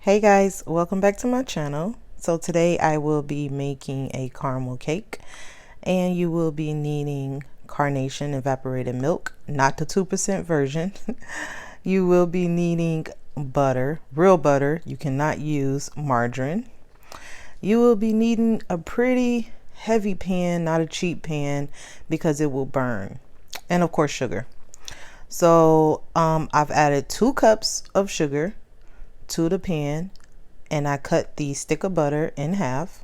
Hey guys, welcome back to my channel. So today I will be making a caramel cake, and you will be needing carnation evaporated milk, not the 2% version. You will be needing butter, real butter. You cannot use margarine. You will be needing a pretty heavy pan, not a cheap pan, because it will burn. And of course sugar. So I've added 2 cups of sugar to the pan, and I cut the stick of butter in half.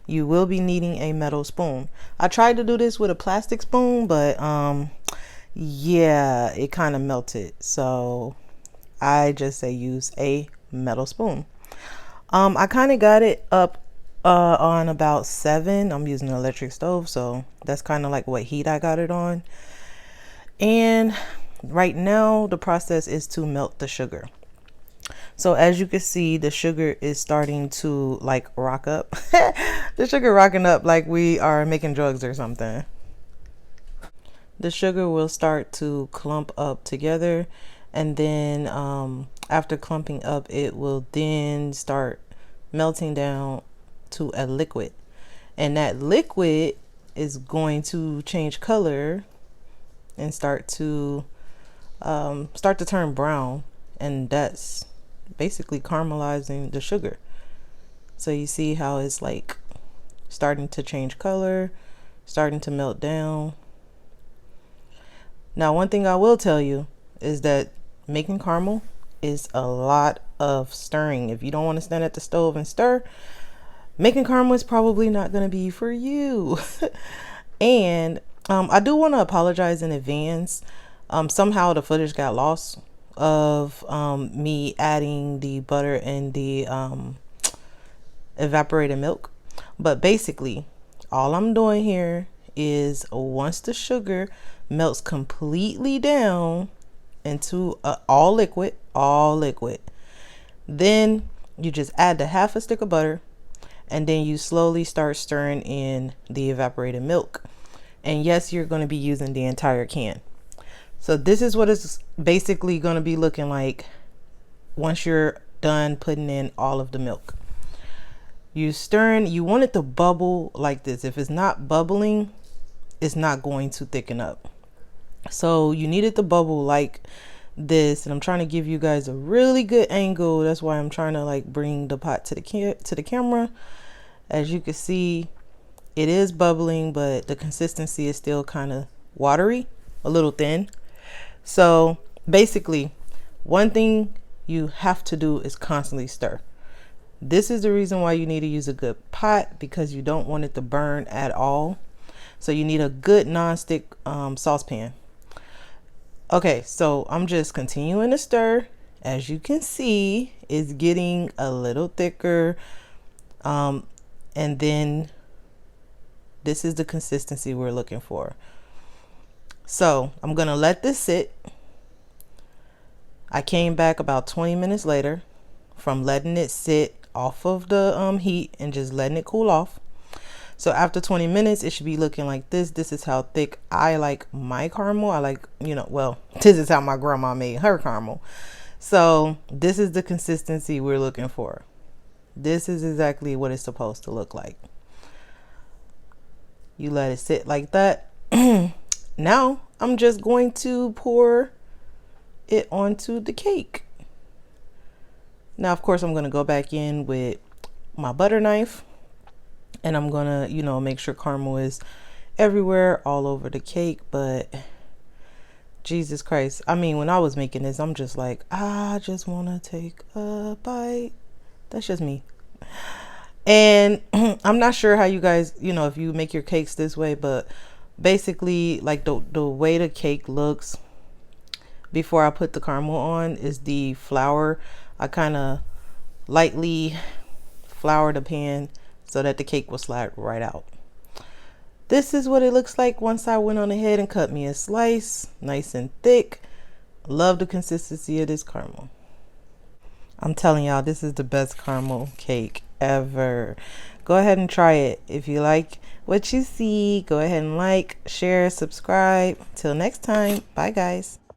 You will be needing a metal spoon. I tried to do this with a plastic spoon, but yeah, it kind of melted, so I just say use a metal spoon. I kind of got it up on about 7. I'm using an electric stove, so that's kind of like what heat I got it on. And right now the process is to melt the sugar. So as you can see, the sugar is starting to like rock up. The sugar rocking up like we are making drugs or something. The sugar will start to clump up together, and then after clumping up, it will then start melting down to a liquid. And that liquid is going to change color and start to turn brown, and that's basically caramelizing the sugar. So you see how it's like starting to change color, starting to melt down. Now, one thing I will tell you is that making caramel is a lot of stirring. If you don't want to stand at the stove and stir, making caramel is probably not going to be for you. And I do want to apologize in advance. Somehow the footage got lost of me adding the butter and the evaporated milk. But basically, all I'm doing here is once the sugar melts completely down into all liquid, then you just add the half a stick of butter, and then you slowly start stirring in the evaporated milk. And yes, you're going to be using the entire can. So this is what it's basically going to be looking like once you're done putting in all of the milk. You stirring, you want it to bubble like this. If it's not bubbling, it's not going to thicken up. So you need it to bubble like this, and I'm trying to give you guys a really good angle. That's why I'm trying to like bring the pot to the camera. As you can see, it is bubbling, but the consistency is still kind of watery, a little thin. So basically, one thing you have to do is constantly stir. This is the reason why you need to use a good pot, because you don't want it to burn at all. So you need a good non-stick saucepan. Okay, so I'm just continuing to stir. As you can see, it's getting a little thicker. And then this is the consistency we're looking for. So I'm gonna let this sit. I came back about 20 minutes later from letting it sit off of the heat and just letting it cool off. So after 20 minutes, it should be looking like this. This is how thick I like my caramel. I like, well, this is how my grandma made her caramel. So this is the consistency we're looking for. This is exactly what it's supposed to look like. You let it sit like that. Now I'm just going to pour it onto the cake. Now, of course, I'm going to go back in with my butter knife, and I'm going to, make sure caramel is everywhere, all over the cake. But Jesus Christ, I mean, when I was making this, I'm just like, I just want to take a bite. That's just me. And I'm not sure how you guys, if you make your cakes this way, but basically, like the way the cake looks before I put the caramel on is the flour. I kind of lightly flour the pan so that the cake will slide right out. This is what it looks like once I went on ahead and cut me a slice, nice and thick. Love the consistency of this caramel. I'm telling y'all, this is the best caramel cake ever. Go ahead and try it. If you like what you see, go ahead and like, share, subscribe. Till next time. Bye, guys.